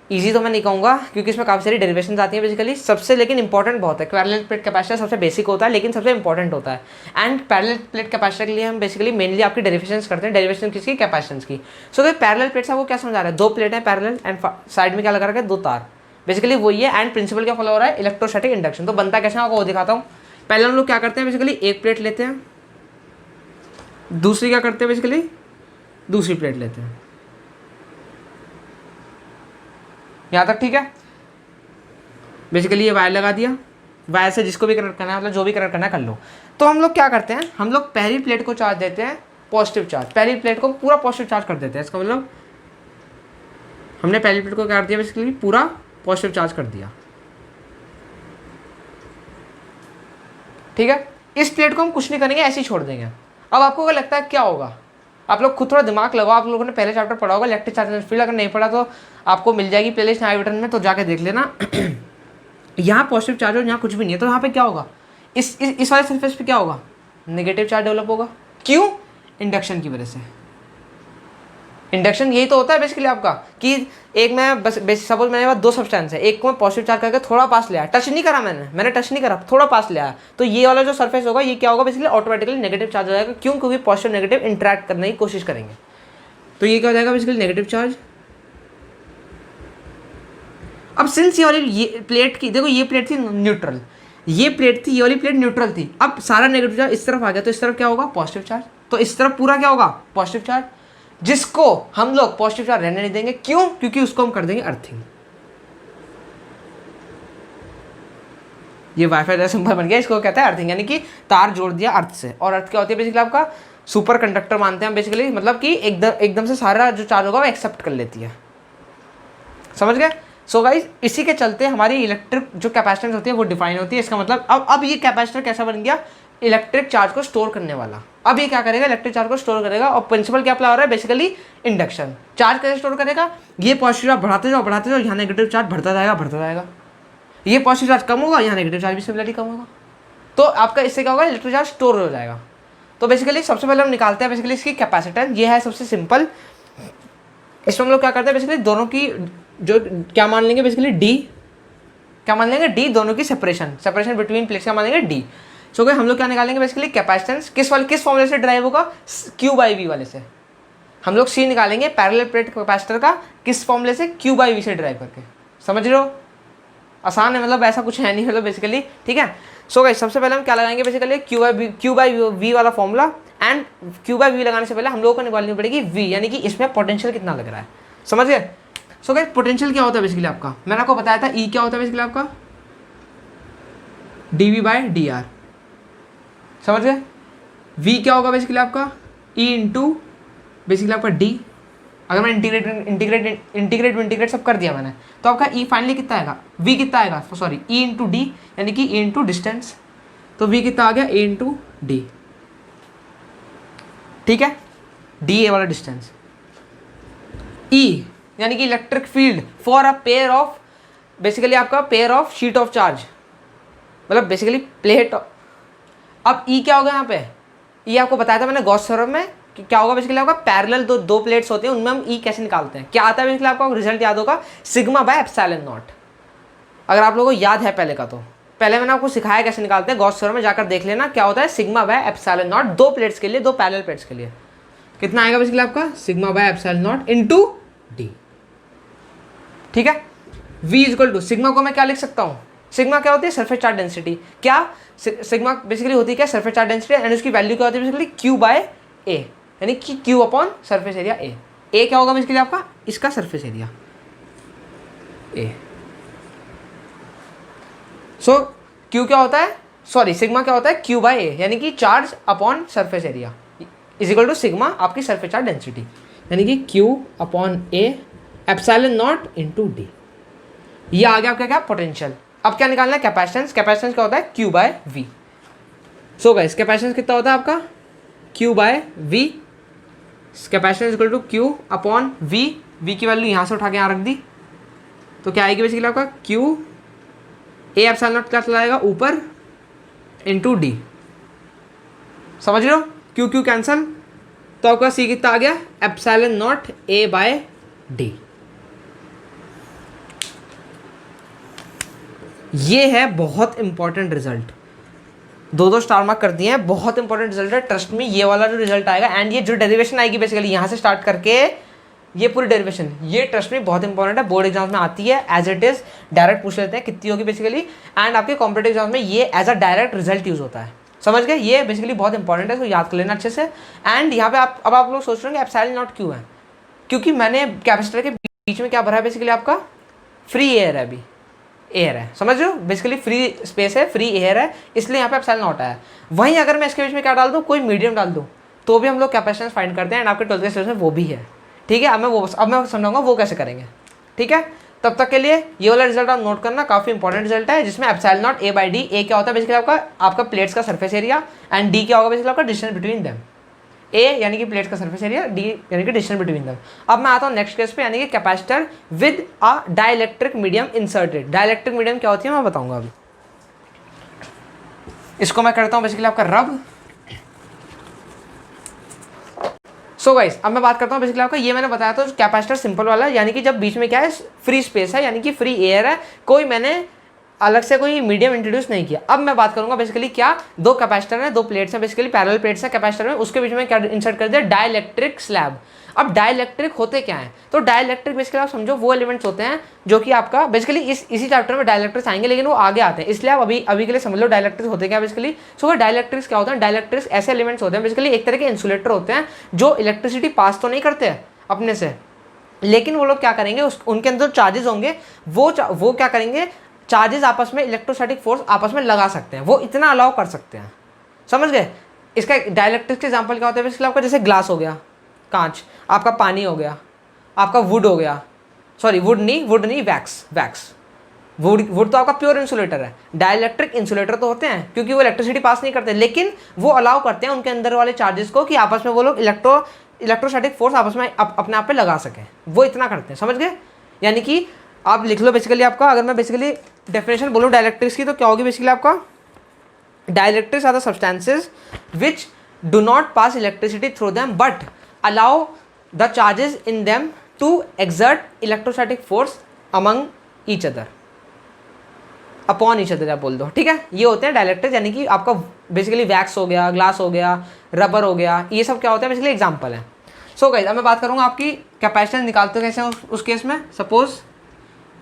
इजी तो मैं नहीं कहूँगा क्योंकि इसमें काफ़ी सारी डेरिवेशंस आती हैं बेसिकली, सबसे लेकिन इंपॉर्टेंट बहुत है। पैरेलल प्लेट कैपेसिटर सबसे बेसिक होता है लेकिन सबसे इंपॉर्टेंट होता है। एंड पैरेलल प्लेट कैपेसिटर के लिए हम बेसिकली मेनली आपकी डेरिवेशंस करते हैं, डेरिवेशन किसकी कैपेसिटेंस की। सो तो पैरेलल प्लेट से आपको क्या समझ आ रहा है, 2 प्लेट है पैरेलल एंड साइड में क्या लगा रखा है 2 तार, बेसिकली वही है। एंड प्रिंसिपल क्या फॉलो हो रहा है इलेक्ट्रोस्टैटिक इंडक्शन। तो बनता कैसे आपको वो दिखाता हूँ। पहले हम लोग क्या करते हैं बेसिकली एक प्लेट लेते हैं, दूसरी क्या करते हैं बेसिकली दूसरी प्लेट लेते हैं। यहाँ तक ठीक है। बेसिकली ये वायर लगा दिया, वायर से जिसको भी कनेक्ट करना है मतलब जो भी कनेक्ट करना है कर लो। तो हम लोग क्या करते हैं, हम लोग पहली प्लेट को चार्ज देते हैं पॉजिटिव चार्ज, पहली प्लेट को पूरा पॉजिटिव चार्ज कर देते हैं। इसका मतलब हमने पहली प्लेट को क्या कर दिया बेसिकली पूरा पॉजिटिव चार्ज कर दिया। ठीक है, इस प्लेट को हम कुछ नहीं करेंगे ऐसे ही छोड़ देंगे। अब आपको क्या लगता है क्या होगा, आप लोग खुद थोड़ा दिमाग लगाओ। आप लोगों ने पहले चैप्टर पढ़ा होगा इलेक्ट्रिक चार्ज एंड फील्ड, अगर नहीं पढ़ा तो आपको मिल जाएगी प्लेलिस्ट आई बटन में, तो जाके देख लेना। यहाँ पॉजिटिव चार्ज और यहाँ कुछ भी नहीं है, तो यहाँ पे क्या होगा, इस वाले सरफेस पे क्या होगा, नेगेटिव चार्ज डेवलप होगा। क्यों? इंडक्शन की वजह से। इंडक्शन यही तो होता है बेसिकली आपका, कि एक मैं बस सपोज मेरे पास दो सब्सटेंस है, एक को मैं पॉजिटिव चार्ज करके थोड़ा पास ले आया, टच नहीं करा मैंने टच नहीं करा, थोड़ा पास ले आया, तो ये वाला जो सरफेस होगा ये क्या होगा, बेसिकली ऑटोमेटिकली नेगेटिव चार्ज हो जाएगा। क्यों? क्योंकि पॉजिटिव नेगेटिव इंटरेक्ट करने की कोशिश करेंगे, तो ये क्या हो जाएगा, बेसिकली नेगेटिव चार्ज। अब सिंस ये वाली ये प्लेट की, देखो ये प्लेट थी न्यूट्रल, ये प्लेट थी, ये वाली प्लेट न्यूट्रल थी, अब सारा नेगेटिव चार्ज इस तरफ आ गया, तो इस तरफ क्या होगा, पॉजिटिव चार्ज, तो इस तरफ पूरा क्या होगा, पॉजिटिव चार्ज, जिसको हम लोग पॉजिटिव चार्ज रहने नहीं देंगे। क्यों? क्योंकि उसको हम कर देंगे अर्थिंग। ये वाईफाई जैसा सिंबल बन गया, इसको कहते हैं अर्थिंग, यानी कि तार जोड़ दिया अर्थ से। और अर्थ क्या होती है, बेसिकली आपका सुपर कंडक्टर मानते हैं बेसिकली, मतलब कि एकदम से सारा जो चार्ज होगा वो एक्सेप्ट कर लेती है। समझ गए? सो गाइस, इसी के चलते हमारी इलेक्ट्रिक जो कैपेसिटेंस होती है वो डिफाइन होती है। इसका मतलब अब ये कैपेसिटर कैसा बन गया, इलेक्ट्रिक चार्ज को स्टोर करने वाला। अब ये क्या करेगा, इलेक्ट्रिक चार्ज को स्टोर करेगा, और प्रिंसिपल क्या अप्लाई हो रहा है, बेसिकली इंडक्शन। चार्ज कैसे स्टोर करेगा, ये पॉजिटिव चार्ज बढ़ाते जाओ, यहाँ नेगेटिव चार्ज बढ़ता जाएगा, ये पॉजिटिव चार्ज कम होगा, यहाँ नेगेटिव चार्ज भी सिमिलरली कम होगा, तो आपका इससे क्या होगा, इलेक्ट्रिक चार्ज स्टोर हो जाएगा। तो बेसिकली सबसे पहले हम निकालते हैं बेसिकली इसकी कैपेसिटेंस, ये है सबसे सिंपल। इसमें हम लोग क्या करते हैं, बेसिकली दोनों की जो क्या मान लेंगे, बेसिकली डी, क्या मान लेंगे, डी, दोनों की सेपरेशन बिटवीन प्लेट्स का मान लेंगे डी। सो हम लोग क्या निकालेंगे, बेसिकली कैपेसिटेंस किस फॉर्मूले से ड्राइव होगा, क्यू बाई वी वाले से। हम लोग सी निकालेंगे पैरेलल प्लेट कैपेसिटर का, किस फॉर्मूले से, क्यू बाई वी से ड्राइव करके। समझ रहे हो? आसान है, मतलब ऐसा कुछ है नहीं, मतलब बेसिकली ठीक है। सो गाइस, सबसे पहले हम क्या लगाएंगे, बेसिकली क्यू बाई वी वाला formula. And Q by V लगाने से पहले हम लोगों को निकालनी पड़ेगी वी, यानी कि इसमें पोटेंशियल कितना लग रहा है। समझ गए? सो गाइस, पोटेंशियल क्या होता है बेसिकली आपका, मैंने आपको बताया था, ई क्या होता है बेसिकली आपका, d V by d r. समझ गए? वी क्या होगा बेसिकली आपका, ई इंटू बेसिकली आपका डी। अगर मैं इंटीग्रेट सब कर दिया मैंने, तो आपका ई फाइनली कितना आएगा, वी कितना आएगा, सॉरी, ई इंटू डी, यानी कि ई इंटू डिस्टेंस, तो वी कितना आ गया, ए इंटू डी। ठीक है, डी ए वाला डिस्टेंस। ई यानी कि electric field for a pair of, basically आपका pair of sheet of charge, मतलब बेसिकली प्लेट। अब ई क्या होगा यहाँ पे, ई आपको बताया था मैंने गॉस थ्योरम में कि क्या होगा, बेसिकली आपका पैरेलल दो प्लेट्स होते हैं, उनमें हम ई कैसे निकालते हैं, क्या आता है बेसिकली आपको रिजल्ट याद होगा, सिग्मा बाय एप्सिलॉन नॉट। अगर आप लोगों को याद है पहले का, तो पहले मैंने आपको सिखाया कैसे निकालते हैं, गॉस थ्योरम में जाकर देख लेना, क्या होता है सिग्मा बाय एप्सिलॉन नॉट, दो प्लेट्स के लिए, दो पैरेलल प्लेट्स के लिए कितना आएगा बेसिकली आपका, sigma by epsilon not into D. ठीक है, v इक्वल टू सिग्मा को मैं क्या लिख सकता हूँ, सिग्मा क्या होती है, सरफेस चार्ज डेंसिटी। क्या सिग्मा बेसिकली होती है, क्या सरफेस चार्ज डेंसिटी, एंड उसकी वैल्यू क्या होती है बेसिकली क्यू बाय ए, यानी कि Q upon surface area A. A क्या होगा बेसिकली आपका, इसका surface area A. So Q क्या होता है, सॉरी सिग्मा क्या होता है, क्यू बाय ए, यानी कि charge upon surface area is equal to sigma आपकी सरफेस चार्ज डेंसिटी, यानी कि Q upon A epsilon not into d. ये आ गया आपका क्या, पोटेंशियल। अब क्या निकालना है, कैपेसिटेंस। कैपेसिटेंस क्या होता है, Q by V. So guys, capacitance कितना होता है आपका, Q by V. Capacitance equal to Q upon V. V की वैल्यू यहाँ से उठा के यहाँ रख दी, तो क्या आएगी बेसिकली आपका क्यू ए एप्सिलॉन नॉट क्या चला जाएगा ऊपर इनटू डी। समझ रहे हो, क्यू क्यू कैंसल, तो आपका सी कितना आ गया, epsilon not A by d. ये है बहुत इंपॉर्टेंट रिजल्ट, दो स्टार मार्क कर दिए हैं, बहुत इंपॉर्टेंट रिजल्ट है, ट्रस्ट में। ये वाला जो रिजल्ट आएगा एंड ये जो डेरिवेशन आएगी बेसिकली यहाँ से स्टार्ट करके ये पूरी डेरिवेशन, ये ट्रस्ट में बहुत इंपॉर्टेंट है, बोर्ड एग्जाम्स में आती है एज इट इज, डायरेक्ट पूछ लेते हैं कितनी होगी बेसिकली, एंड आपके कॉम्पिटेटिव एग्जाम्स में ये as a direct result use होता है। समझ गए, ये बेसिकली बहुत इंपॉर्टेंट है, इसको याद कर लेना अच्छे से। एंड यहाँ पे आप लोग सोच रहे हैं एप्सिलॉन नॉट क्यों है, क्योंकि मैंने कैपेसिटर के बीच में क्या भरा है बेसिकली आपका फ्री एयर है, अभी एयर है, समझ रहे हो, बेसिकली फ्री स्पेस है, फ्री एयर है, इसलिए यहाँ पे एप्सिलॉन नॉट आया। वहीं अगर मैं इसके बीच में क्या डाल दूँ, कोई मीडियम डाल दूँ, तो भी हम लोग कैपेसिटेंस फाइंड करते हैं, एंड आपके 12th के सिलेबस में वो भी है। ठीक है, अब मैं समझाऊंगा वो कैसे करेंगे। ठीक है, तब तक के लिए ये वाला रिजल्ट आप नोट करना, काफी इंपॉर्टेंट रिजल्ट है, जिसमें epsilon not A by D. A क्या होता है बेसिकली आपका प्लेट्स का सरफेस एरिया, एंड डी क्या होगा बेसिकली आपका डिस्टेंस बिटवीन देम। ए यानी कि प्लेट का सरफेस एरिया, डी यानी कि डिस्टेंस बिटवीन दम। अब मैं आता हूँ नेक्स्ट केस पे, यानी कि capacitor with a dielectric medium inserted. Dielectric medium क्या होती है मैं बताऊंगा अभी। इसको मैं करता हूँ बेसिकली आपका रब। सो गाइस अब मैं बात करता हूँ बेसिकली आपका, ये मैंने बताया था कैपेसिटर सिंपल वाला, यानी कि जब बीच में क्या है फ्री स्पेस है, यानी कि फ्री एयर है, कोई मैंने अलग से कोई मीडियम इंट्रोड्यूस नहीं किया। अब मैं बात करूंगा बेसिकली क्या, दो कैपेसिटर हैं, दो प्लेट्स हैं, बेसिकली पैरेलल प्लेट्स हैं कैपेसिटर में, उसके बीच में क्या इंसर्ट कर दिया, डाइलेक्ट्रिक स्लैब। अब डाइलेक्ट्रिक होते क्या हैं, तो डाइलेक्ट्रिक बेसिकली आप समझो वो एलिमेंट्स होते हैं जो कि आपका बेसिकली इसी चैप्टर में डाइलेक्ट्रिक्स आएंगे, लेकिन वो आगे आते हैं, इसलिए आप अभी के लिए समझ लो डाइलेक्ट्रिक्स होते क्या बेसिकली। सो डाइलेक्ट्रिक्स क्या होते हैं, डाइलेक्ट्रिक्स ऐसे एलिमेंट्स होते हैं बेसिकली एक तरह के इंसुलेटर होते हैं जो इलेक्ट्रिसिटी पास तो नहीं करते हैं अपने से, लेकिन वो लोग क्या करेंगे, उनके अंदर चार्जेस होंगे, वो क्या करेंगे, चार्जेस आपस में इलेक्ट्रोस्टैटिक फोर्स आपस में लगा सकते हैं, वो इतना अलाउ कर सकते हैं। समझ गए। इसका डाइलेक्ट्रिक्स के एग्जांपल क्या होता है बेसिकली आपका, जैसे ग्लास हो गया, कांच, आपका पानी हो गया, आपका वुड हो गया, सॉरी वुड नहीं वैक्स। वुड तो आपका प्योर इंसुलेटर है, डाइलेक्ट्रिक इंसुलेटर तो होते हैं क्योंकि वो इलेक्ट्रिसिटी पास नहीं करते, लेकिन वो अलाउ करते हैं उनके अंदर वाले चार्जेस को कि आपस में वो लोग इलेक्ट्रोस्टैटिक फोर्स आपस में अपने आप पे लगा सकें, वो इतना करते हैं। समझ गए। यानी कि आप लिख लो बेसिकली आपका, अगर मैं बेसिकली डेफिनेशन बोलूँ डाइलेक्ट्रिक्स की तो क्या होगी बेसिकली आपका, dielectrics are the substances which do not pass electricity through them but allow the charges in them to exert electrostatic force among each other, upon each other आप बोल दो, ठीक है। ये होते हैं डाइलेक्ट्रिक्स, यानी कि आपका बेसिकली वैक्स हो गया, ग्लास हो गया, रबर हो गया, ये सब क्या होता है बेसिकली एग्जाम्पल है। सो गाइस अब मैं बात करूँगा आपकी कैपेसिटेंस निकालते हो कैसे उस केस में। सपोज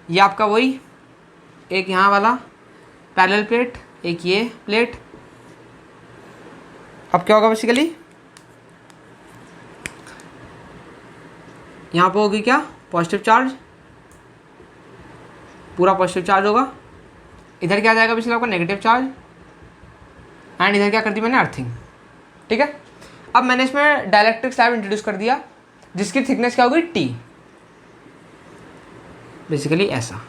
ये आपका वही एक यहाँ वाला पैरेलल प्लेट, एक ये प्लेट, अब क्या होगा बेसिकली, यहाँ पे होगी क्या, पॉजिटिव चार्ज, पूरा पॉजिटिव चार्ज होगा, इधर क्या जाएगा बेसिकली आपका नेगेटिव चार्ज, एंड इधर क्या कर दी मैंने, अर्थिंग, ठीक है। अब मैंने इसमें डाइलेक्ट्रिक स्लैब इंट्रोड्यूस कर दिया जिसकी थिकनेस क्या होगी, टी, बेसिकली ऐसा।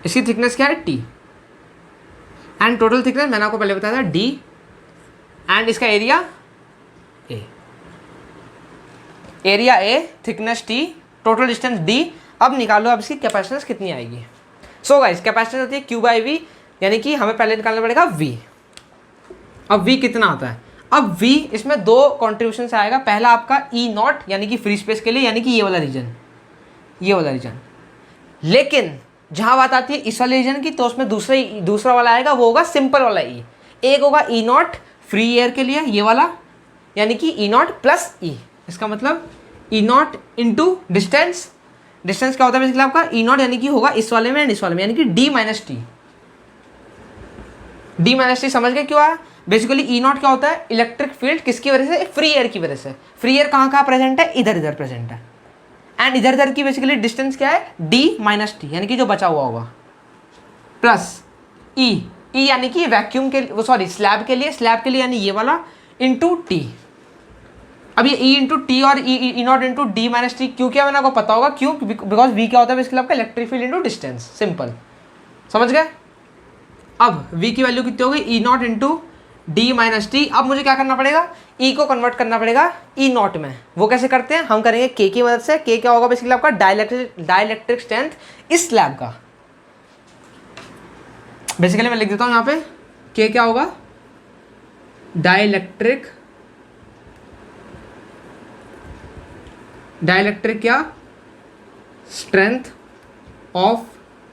इसकी थिकनेस क्या है, टी, एंड टोटल थिकनेस मैंने आपको पहले बताया था डी, एंड इसका area A, thickness T, total distance D. अब निकालो अब इसकी कैपेसिटेंस कितनी आएगी। सो गाइस कैपेसिटेंस होती है Q बाई वी, यानी कि हमें पहले निकालना पड़ेगा V। अब V कितना आता है, अब V इसमें दो कॉन्ट्रीब्यूशन से आएगा, पहला आपका E नॉट यानी कि फ्री स्पेस के लिए, यानी कि ये वाला रीजन, लेकिन जहां बात आती है इस वाले रीजन की तो उसमें दूसरा वाला आएगा, वो होगा सिंपल वाला E। एक होगा E नॉट फ्री एयर के लिए, ये वाला, यानी कि E नॉट प्लस E, इसका मतलब E नॉट इंटू डिस्टेंस क्या होता है बेसिकली आपका, E नॉट यानी कि होगा इस वाले में एंड इस वाले में, यानी कि D माइनस टी। समझ गए क्यों आया। बेसिकली E नॉट क्या होता है, इलेक्ट्रिक फील्ड किसकी वजह से, फ्री एयर की वजह से। फ्री एयर कहाँ प्रेजेंट है, इधर प्रेजेंट है, एंड इधर की बेसिकली डिस्टेंस क्या है, D माइनस टी, यानी कि जो बचा हुआ होगा, प्लस E यानी कि वैक्यूम के, स्लैब के लिए यानी ये वाला, इंटू टी। अब ये E इंटू टी और E not into D minus T क्यों, क्या मैंने आपको पता होगा क्यों, बिकॉज V क्या होता है बेसिकली आपका electric field into distance, simple. समझ गए। अब V की वैल्यू कितनी होगी, E not into D minus T. अब मुझे क्या करना पड़ेगा, E को कन्वर्ट करना पड़ेगा E नॉट में। वो कैसे करते हैं, हम करेंगे K की मदद से। K क्या होगा बेसिकली आपका डाइलेक्ट्रिक स्ट्रेंथ इस स्लैब का। बेसिकली मैं लिख देता हूँ यहाँ पे, K क्या होगा, डाइलेक्ट्रिक क्या, स्ट्रेंथ ऑफ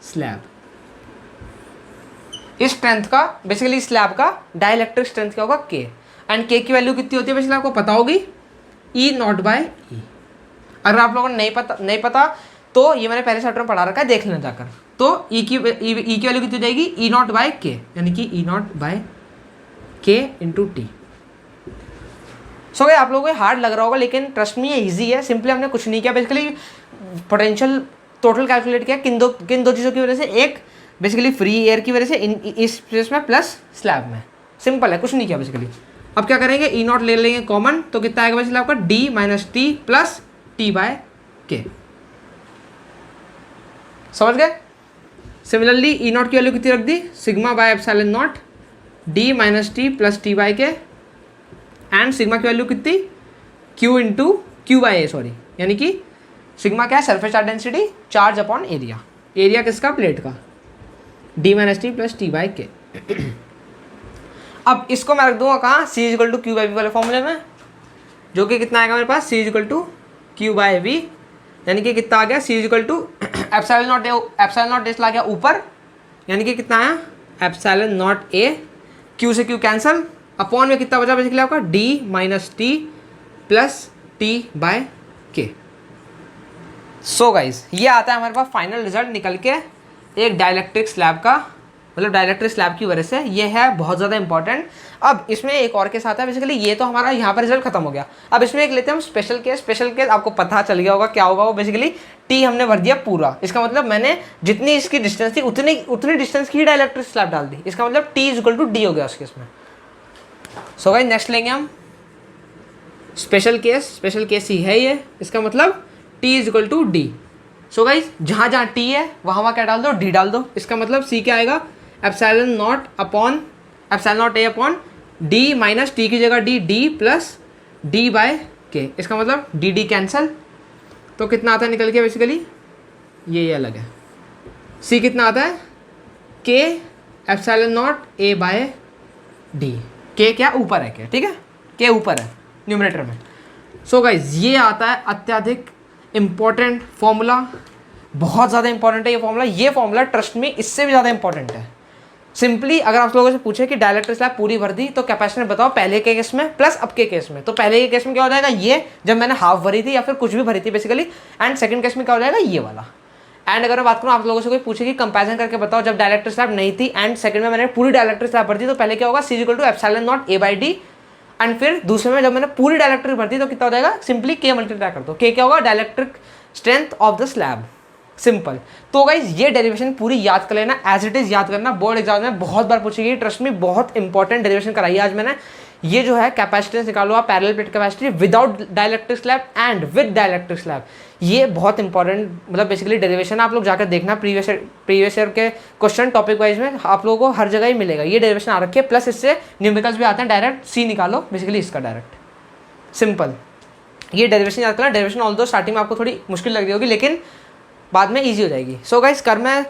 स्लैब। इस स्ट्रेंथ का बेसिकली स्लैब का डाइलेक्ट्रिक स्ट्रेंथ क्या होगा, K, एंड K की वैल्यू कितनी होती है बेसिकली आपको पता होगी, E नॉट बाय E। अगर आप लोगों को नहीं पता तो ये मैंने पहले चैप्टर में पढ़ा रखा है, देख लेना जाकर। तो E की वैल्यू कितनी हो जाएगी, E नॉट बाय K, यानी कि E not by K into T. So आप लोगों को हार्ड लग रहा होगा, लेकिन ट्रस्ट मी ये ईजी है। सिंपली हमने कुछ नहीं किया, बेसिकली पोटेंशियल टोटल कैलकुलेट किया किन दो चीज़ों की वजह से, एक बेसिकली फ्री एयर की वजह से इस प्लेस में प्लस स्लैब में, सिंपल है, कुछ नहीं किया बेसिकली। अब क्या करेंगे, E नॉट ले लेंगे कॉमन, तो कितना आएगा बेसिकली आपका D minus T plus T by K. समझ गए, सिमिलरली ई नॉट की वैल्यू कितनी रख दी, sigma by epsilon not D minus T plus T by K, and sigma की वैल्यू कितनी, Q into Q by A, sorry, यानी कि सिग्मा क्या है, surface charge density, charge upon area, area किसका, प्लेट का, D minus T plus T by K. अब इसको मैं रख दूंगा कहाँ, सी is equal to Q by V वाले फॉर्मूले में, जो कि कितना आएगा मेरे पास, C is equal to Q by V, यानी कि कितना आ गया, C is equal to epsilon not A ला गया ऊपर, यानी कि कितना आया, एप्सिलॉन नॉट ए, क्यू से क्यू कैंसिल, अपॉन में कितना बचा बेसिकली आपका, D minus T plus T by K. So guys ये आता है हमारे पास फाइनल रिजल्ट निकल के एक डाइलेक्ट्रिक स्लैब का, मतलब डाइलेक्ट्रिक स्लैब की वजह से, ये है बहुत ज़्यादा इंपॉर्टेंट। अब इसमें एक और केस आता है, बेसिकली ये तो हमारा यहाँ पर रिजल्ट खत्म हो गया। अब इसमें एक लेते हैं हम स्पेशल केस। स्पेशल केस आपको पता चल गया होगा क्या होगा, वो बेसिकली टी हमने भर दिया पूरा, इसका मतलब मैंने जितनी इसकी डिस्टेंस थी उतनी डिस्टेंस की ही डाइलेक्ट्रिक स्लैब डाल दी, इसका मतलब t is equal to d हो गया उस केस में। सो गाइस नेक्स्ट लेंगे हम स्पेशल केस ही है ये, इसका मतलब t is equal to d. So guys जहाँ जहाँ टी है वहाँ क्या डाल दो, डी डाल दो, इसका मतलब सी क्या आएगा, epsilon not A upon D minus T की जगह डी प्लस डी बाय के, इसका मतलब डी कैंसल, तो कितना आता है निकल के बेसिकली, ये अलग है, सी कितना आता है, K epsilon not A by d, K क्या ऊपर है, के ठीक है, के ऊपर है न्यूमरेटर में। सो गाइज ये आता है अत्यधिक इम्पॉर्टेंट फॉर्मूला, बहुत ज़्यादा इंपॉर्टेंट है ये फॉर्मूला ट्रस्ट में इससे भी ज़्यादा इंपॉर्टेंट है। सिंपली अगर आप लोगों से पूछे कि डाइलेक्ट्रिक स्लैब पूरी भर दी तो कैपेसिटेंस बताओ पहले के केस में प्लस अब के केस में, तो पहले के केस में क्या हो जाएगा, ये जब मैंने हाफ भरी थी या फिर कुछ भी भरी थी बेसिकली, एंड सेकंड केस में क्या हो जाएगा, ये वाला। एंड अगर मैं बात करूँ आप लोगों से कोई पूछे कि कंपैरिजन करके बताओ जब डाइलेक्ट्रिक स्लैब नहीं थी एंड सेकंड में मैंने पूरी डाइलेक्ट्रिक स्लैब भर दी, तो पहले क्या होगा, C equal to epsilon not A by D, and फिर दूसरे में जब मैंने पूरी डाइलेक्ट्रिक भर दी तो कितना हो जाएगा, सिंपली के मल्टीप्लाई कर दो, के क्या होगा, dielectric strength of the slab, simple. तो गाइज ये डेरिवेशन पूरी याद कर लेना, एज इट इज याद करना, बोर्ड एग्जाम में बहुत बार पूछेगी, ट्रस्ट में बहुत इंपॉर्टेंट डेरिवेशन कराई है आज मैंने। ये जो है कैपेसिटेंस निकालो आप, parallel plate capacity without dielectric slab and with dielectric slab, ये बहुत इंपॉर्टेंट मतलब बेसिकली डेरिवेशन आप लोग जाकर देखना, प्रीवियस ईयर के क्वेश्चन टॉपिक वाइज में आप लोगों को हर जगह ही मिलेगा, ये डेरिवेशन आ रखे, प्लस इससे न्यूमेरिकल्स भी आते हैं, डायरेक्ट सी निकालो बेसिकली इसका डायरेक्ट, सिंपल। ये डेरिवेशन याद करना, डेरिवेशन ऑल्दो स्टार्टिंग में आपको थोड़ी मुश्किल लग रही होगी लेकिन बाद में इजी हो जाएगी। सो गाइस कर मैं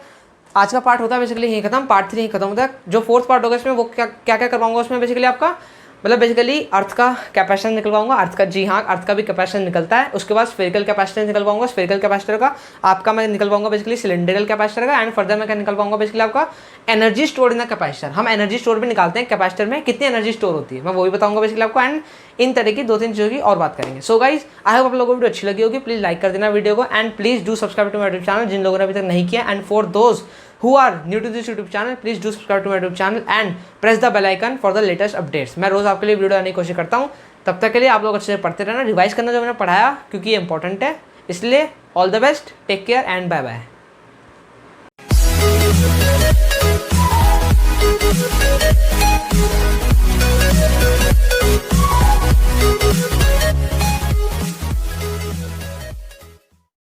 आज का पार्ट होता है बेसिकली यहीं खत्म, पार्ट 3 यहीं खत्म होता है। जो फोर्थ पार्ट होगा इसमें वो क्या करवाऊंगा उसमें बेसिकली आपका, मतलब बेसिकली अर्थ का कैपेसिटेंस निकलवाऊंगा, अर्थ का, जी हाँ अर्थ का भी कैपेसिटेंस निकलता है, उसके बाद स्फेरिकल कैपेसिटेंस निकलवाऊंगा, स्फेरिकल कैपेसिटर का आपका मैं निकलवाऊंगा बेसिकली सिलेंड्रिकल कैपेसिटर का, एंड फर्दर मैं क्या निकलवाऊंगा बेसिकली आपका energy store in the capacitor. हम एनर्जी स्टोर भी निकालते हैं कैपेसिटर में, कितनी एनर्जी स्टोर होती है मैं वो भी बताऊंगा बेसिकली आपको, एंड इन तरह की 2-3 चीज़ों की और बात करेंगे। सो गाइज आई होप आप लोगों को वीडियो अच्छी लगी होगी, प्लीज लाइक कर देना वीडियो को, and please do subscribe to my YouTube channel जिन लोगों ने अभी तक नहीं किया, and for those who are new to this YouTube channel, please do subscribe to my YouTube channel and press the bell icon for the latest updates। मैं रोज़ आपके लिए वीडियो लाने की कोशिश करता हूँ, तब तक के लिए आप लोग अच्छे से पढ़ते रहना, रिवाइज करना जो मैंने पढ़ाया क्योंकि ये इंपॉर्टेंट है, इसलिए all the best, take care and bye bye.